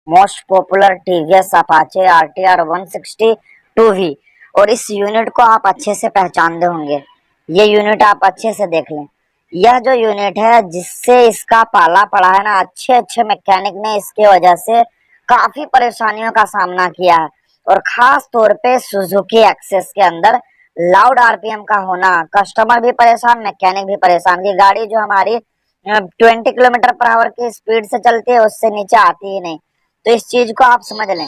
Most popular TVS Apache RTR 162V। और इस unit को आप अच्छे से पहचानते होंगे। ये यूनिट आप अच्छे से देख लें। यह जो यूनिट है जिससे इसका पाला पड़ा है ना, अच्छे अच्छे मैकेनिक ने इसके वजह से काफी परेशानियों का सामना किया है। और खास तौर पे सुजुकी एक्सेस के अंदर लाउड आरपीएम का होना, कस्टमर भी परेशान, मैकेनिक भी परेशान की गाड़ी जो हमारी 20 किलोमीटर पर आवर की स्पीड से चलती है उससे नीचे आती ही नहीं। तो इस चीज को आप समझ लें,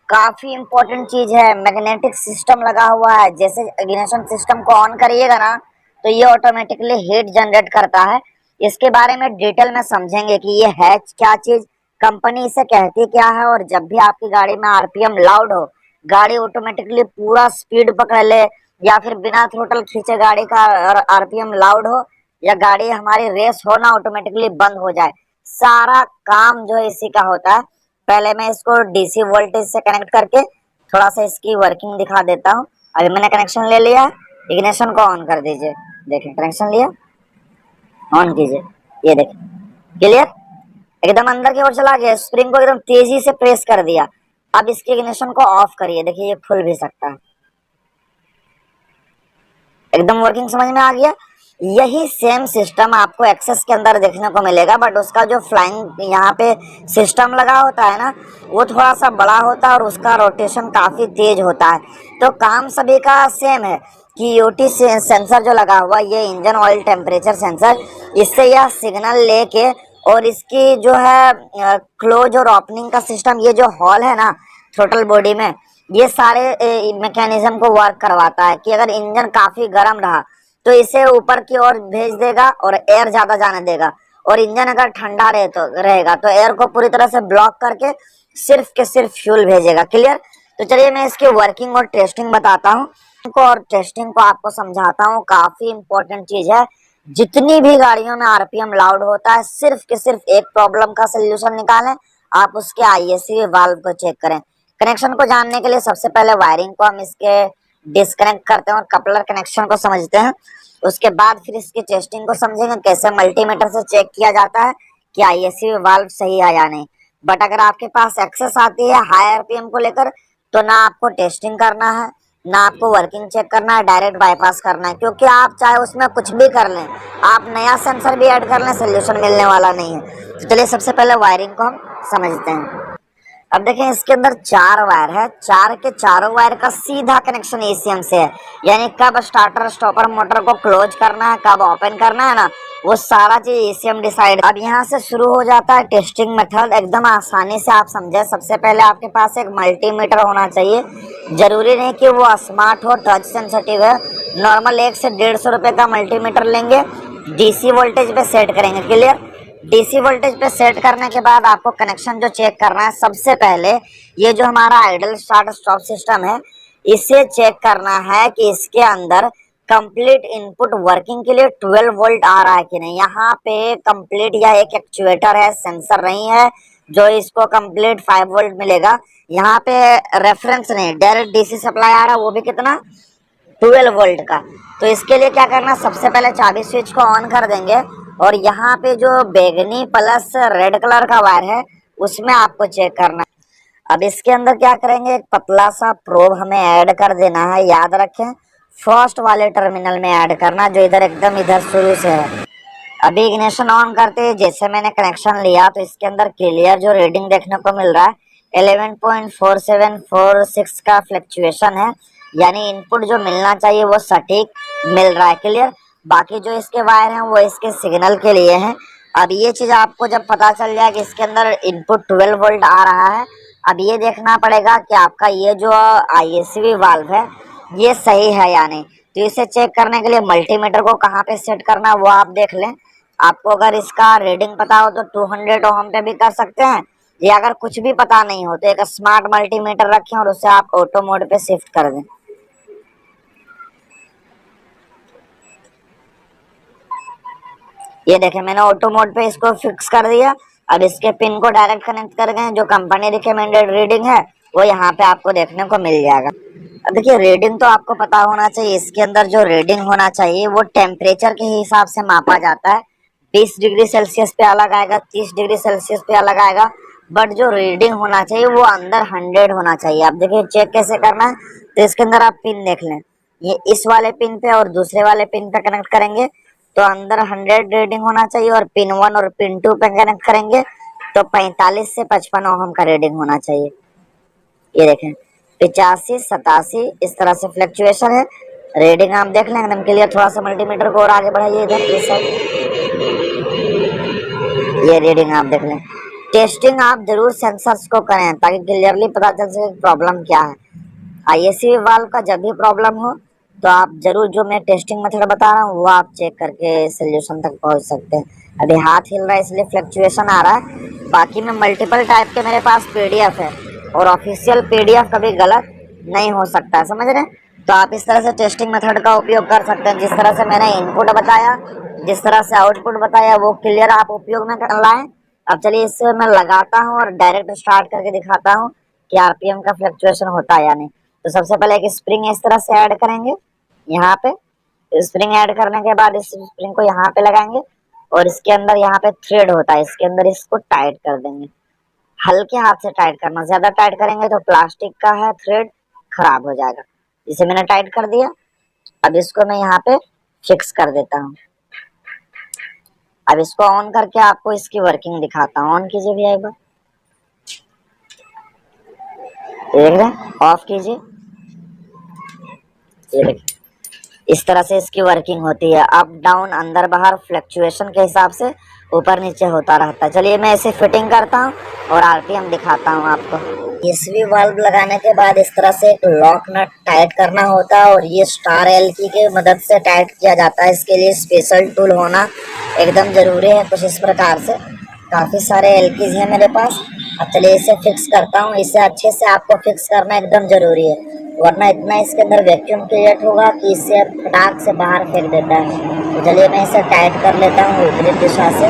काफी इंपॉर्टेंट चीज है। मैग्नेटिक सिस्टम लगा हुआ है, जैसे इग्निशन सिस्टम को ऑन करिएगा ना तो ये ऑटोमेटिकली हीट जनरेट करता है। इसके बारे में डिटेल में समझेंगे कि ये है क्या चीज, कंपनी इसे कहती क्या है। और जब भी आपकी गाड़ी में आरपीएम लाउड हो, गाड़ी ऑटोमेटिकली पूरा स्पीड पकड़ ले, या फिर बिना थ्रोटल खींचे गाड़ी का आरपीएम लाउड हो, या गाड़ी हमारी रेस हो ना ऑटोमेटिकली बंद हो जाए, सारा काम जो इसी का होता है। पहले मैं इसको डीसी वोल्टेज से कनेक्ट करके थोड़ा सा इसकी वर्किंग दिखा देता हूँ। अभी मैंने कनेक्शन ले लिया, इग्निशन को ऑन कर दीजिए। देखिए कनेक्शन लिया, ऑन कीजिए, ये देखिए क्लियर, एकदम अंदर की ओर चला गया। स्प्रिंग को एकदम तेजी से प्रेस कर दिया। अब इसके इग्निशन को ऑफ करिए, देखिए ये खुल भी सकता है। एकदम वर्किंग समझ में आ गया। यही सेम सिस्टम आपको एक्सेस के अंदर देखने को मिलेगा, बट उसका जो फ्लाइंग यहाँ पे सिस्टम लगा होता है ना, वो थोड़ा सा बड़ा होता है और उसका रोटेशन काफी तेज होता है। तो काम सभी का सेम है कि यूटी सेंसर जो लगा हुआ, ये इंजन ऑयल टेम्परेचर सेंसर, इससे यह सिग्नल लेके और इसकी जो है क्लोज और ओपनिंग का सिस्टम, ये जो हॉल है ना थ्रोटल बॉडी में, ये सारे मैकेनिज्म को वर्क करवाता है कि अगर इंजन काफी गर्म रहा तो इसे ऊपर की ओर भेज देगा और एयर ज्यादा जाने देगा। और इंजन अगर ठंडा रहेगा तो एयर को पूरी तरह से ब्लॉक करके सिर्फ के सिर्फ फ्यूल भेजेगा। क्लियर। तो चलिए मैं इसकी वर्किंग और टेस्टिंग बताता हूँ और टेस्टिंग को आपको समझाता हूँ। काफी इंपॉर्टेंट चीज है। जितनी भी गाड़ियों में आरपीएम लाउड होता है, सिर्फ के सिर्फ एक प्रॉब्लम का सोल्यूशन निकालें, आप उसके आईएससी वाल्व को चेक करें। कनेक्शन को जानने के लिए सबसे पहले वायरिंग को हम इसके डिस्कनेक्ट करते हैं और कपलर कनेक्शन को समझते हैं। उसके बाद फिर इसकी टेस्टिंग को समझेंगे, कैसे मल्टीमीटर से चेक किया जाता है कि आईएससी वाल्व सही है या नहीं। बट अगर आपके पास एक्सेस आती है हाई आरपीएम को लेकर, तो ना आपको टेस्टिंग करना है, ना आपको वर्किंग चेक करना है, डायरेक्ट बाईपास करना है। क्योंकि आप चाहे उसमें कुछ भी कर लें, आप नया सेंसर भी ऐड कर लें, सोल्यूशन मिलने वाला नहीं है। तो चलिए सबसे पहले वायरिंग को हम समझते हैं। अब देखें इसके अंदर 4 वायर है, 4 के चारों वायर का सीधा कनेक्शन एसीएम से है। यानी कब स्टार्टर स्टॉपर मोटर को क्लोज करना है, कब ओपन करना है ना, वो सारा चीज एसीएम डिसाइड। अब यहाँ से शुरू हो जाता है टेस्टिंग मेथड, एकदम आसानी से आप समझे। सबसे पहले आपके पास एक मल्टीमीटर होना चाहिए। जरूरी नहीं कि वो स्मार्ट हो, टच सेंसिटिव है। नॉर्मल 1 से 150 रुपए का मल्टीमीटर लेंगे, डीसी वोल्टेज पे सेट करेंगे। क्लियर। डीसी वोल्टेज पे सेट करने के बाद आपको कनेक्शन जो चेक करना है, सबसे पहले ये जो हमारा आइडल स्टार्ट स्टॉप सिस्टम है, इसे चेक करना है कि इसके अंदर कंप्लीट इनपुट वर्किंग के लिए 12 वोल्ट आ रहा है कि नहीं। यहाँ पे कंप्लीट या एक एक्चुएटर है, सेंसर नहीं है जो इसको कंप्लीट 5 वोल्ट मिलेगा। यहाँ पे रेफरेंस नहीं, डायरेक्ट डीसी सप्लाई आ रहा है, वो भी कितना 12 वोल्ट का। तो इसके लिए क्या करना, सबसे पहले चाबी स्विच को ऑन कर देंगे और यहाँ पे जो बैगनी प्लस रेड कलर का वायर है उसमें आपको चेक करना है। अब इसके अंदर क्या करेंगे, एक पतला सा प्रोब हमें ऐड कर देना है। याद रखें फर्स्ट वाले टर्मिनल में ऐड करना, जो इधर एकदम इधर शुरू से है। अभी इग्निशन ऑन करते हैं, जैसे मैंने कनेक्शन लिया तो इसके अंदर क्लियर जो रीडिंग देखने को मिल रहा है 11.4746 का फ्लक्चुएशन है। यानी इनपुट जो मिलना चाहिए वो सटीक मिल रहा है। क्लियर। बाकी जो इसके वायर हैं वो इसके सिग्नल के लिए हैं। अब ये चीज आपको जब पता चल जाए कि इसके अंदर इनपुट 12 वोल्ट आ रहा है, अब ये देखना पड़ेगा कि आपका ये जो आईएससी वाल्व है ये सही है या नहीं। तो इसे चेक करने के लिए मल्टीमीटर को कहाँ पे सेट करना है वो आप देख लें। आपको अगर इसका रीडिंग पता हो तो 200 ओम पे भी कर सकते हैं, या अगर कुछ भी पता नहीं हो तो एक स्मार्ट मल्टीमीटर रखें और उसे आप ऑटो मोड पे शिफ्ट कर दें। ये देखें मैंने ऑटो मोड पे इसको फिक्स कर दिया। अब इसके पिन को डायरेक्ट कनेक्ट कर गए, जो कंपनी रिकमेंडेड रीडिंग है वो यहाँ पे आपको देखने को मिल जाएगा। अब देखिए रीडिंग तो आपको पता होना चाहिए, इसके अंदर जो रीडिंग होना चाहिए वो टेम्परेचर के हिसाब से मापा जाता है। 20 डिग्री सेल्सियस पे अलग आएगा, 30 डिग्री सेल्सियस पे अलग आएगा, बट जो रीडिंग होना चाहिए वो अंदर 100 होना चाहिए। आप देखिए चेक कैसे करना है, तो इसके अंदर आप पिन देख लें, ये इस वाले पिन पे और दूसरे वाले पिन पे कनेक्ट करेंगे तो अंदर 100 रीडिंग होना चाहिए, और पिन 1 और पिन 2 पे कनेक्ट करेंगे तो 45 से 55 ओहम का रीडिंग होना चाहिए। ये देखें 85, 87 इस तरह से फ्लक्चुएशन है। रीडिंग आप देख लें एकदम क्लियर। थोड़ा सा मल्टीमीटर को और आगे बढ़ाइए इधर इस साइड, ये रीडिंग आप देख लें। टेस्टिंग आप जरूर सेंसर्स को करें ताकि क्लियरली पता चल सके प्रॉब्लम क्या है। आईएससी वाल्व का जब भी प्रॉब्लम हो तो आप जरूर जो मैं टेस्टिंग मेथड बता रहा हूँ वो आप चेक करके सोल्यूशन तक पहुँच सकते हैं। अभी हाथ हिल रहा है इसलिए फ्लक्चुएशन आ रहा है, बाकी में मल्टीपल टाइप के मेरे पास पीडीएफ है और ऑफिशियल पीडीएफ कभी गलत नहीं हो सकता, समझ रहे हैं। तो आप इस तरह से टेस्टिंग मेथड का उपयोग कर सकते हैं। जिस तरह से मैंने इनपुट बताया, जिस तरह से आउटपुट बताया, वो क्लियर आप उपयोग में लाएं। अब चलिए इससे मैं लगाता हूँ और डायरेक्ट स्टार्ट करके दिखाता हूँ कि आरपीएम का फ्लक्चुएशन होता है या नहीं। तो सबसे पहले एक स्प्रिंग इस तरह से ऐड करेंगे यहाँ पे। स्प्रिंग ऐड करने के बाद इस स्प्रिंग को यहाँ पे लगाएंगे और इसके अंदर यहाँ पे थ्रेड होता है, इसके अंदर इसको टाइट कर देंगे। हल्के हाथ से टाइट करना, ज्यादा टाइट करेंगे तो प्लास्टिक का है थ्रेड खराब हो जाएगा। इसे मैंने टाइट कर दिया। अब इसको मैं यहाँ पे फिक्स कर देता हूँ। अब इसको ऑन करके आपको इसकी वर्किंग दिखाता हूँ। ऑन कीजिए भैया एक बार, देख रहे हैं, ऑफ कीजिए, ये देखिए इस तरह से इसकी वर्किंग होती है। अप डाउन अंदर बाहर फ्लक्चुएशन के हिसाब से ऊपर नीचे होता रहता है। चलिए मैं इसे फिटिंग करता हूँ और आरपीएम दिखाता हूँ आपको। ईएसवी वाल्व लगाने के बाद इस तरह से एक लॉक नट टाइट करना होता है और ये स्टार एलकी की मदद से टाइट किया जाता है। इसके लिए स्पेशल टूल होना एकदम जरूरी है। कुछ इस प्रकार से काफी सारे एलकीज हैं मेरे पास। अब चलिए इसे फिक्स करता हूँ। इसे अच्छे से आपको फिक्स करना एकदम जरूरी है, वरना इतना इसके अंदर वैक्यूम क्रिएट होगा कि इससे फटाक से बाहर फेंक देता है। तो चलिए मैं इसे टाइट कर लेता हूँ विपरीत दिशा से।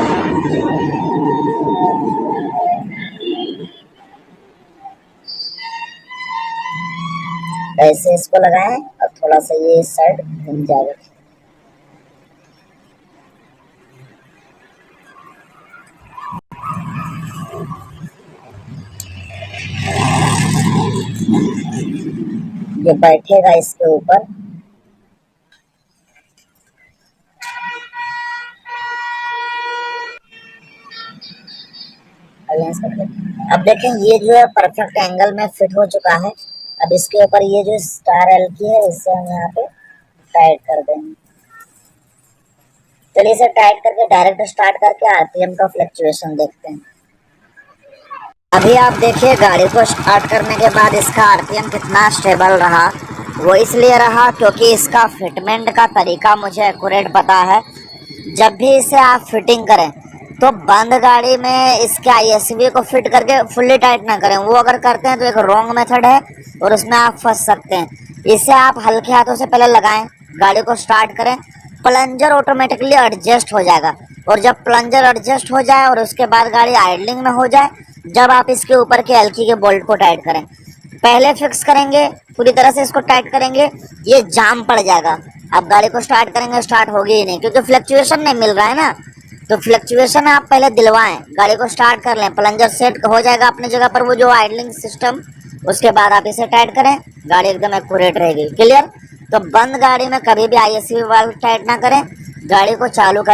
ऐसे इसको लगाएं और थोड़ा सा ये इस साइड घूम जाएगा। ये बैठेगा इसके ऊपर। अब देखें ये जो है परफेक्ट एंगल में फिट हो चुका है। अब इसके ऊपर ये जो स्टार एलकी है इसे हम यहाँ पे टाइट कर देंगे। चलिए इसे टाइट करके डायरेक्ट स्टार्ट करके आरपीएम का फ्लक्चुएशन देखते हैं। अभी आप देखिए गाड़ी को स्टार्ट करने के बाद इसका आरपीएम कितना स्टेबल रहा। वो इसलिए रहा क्योंकि इसका फिटमेंट का तरीका मुझे एक्यूरेट पता है। जब भी इसे आप फिटिंग करें तो बंद गाड़ी में इसके आईएसवी को फिट करके फुल्ली टाइट ना करें। वो अगर करते हैं तो एक रॉन्ग मेथड है और उसमें आप फंस सकते हैं। इसे आप हल्के हाथों से पहले लगाएं, गाड़ी को स्टार्ट करें, प्लंजर ऑटोमेटिकली एडजस्ट हो जाएगा। और जब प्लंजर एडजस्ट हो जाए और उसके बाद गाड़ी आइडलिंग में हो जाए, जब आप इसके ऊपर के एलकी के बोल्ट को टाइट करें। पहले फिक्स करेंगे, पूरी तरह से इसको टाइट करेंगे, ये जाम पड़ जाएगा। अब गाड़ी को स्टार्ट करेंगे, स्टार्ट होगी ही नहीं क्योंकि फ्लक्चुएशन नहीं मिल रहा है ना। तो फ्लक्चुएशन आप पहले दिलवाएं, गाड़ी को स्टार्ट कर लें, प्लंजर सेट हो जाएगा अपनी जगह पर वो जो आइडलिंग सिस्टम। उसके बाद आप इसे टाइट करें, गाड़ी एकदम एक्यूरेट रहेगी। क्लियर। तो बंद गाड़ी में कभी भी आईएसवी वाल्व टाइट ना करें, गाड़ी को चालू कर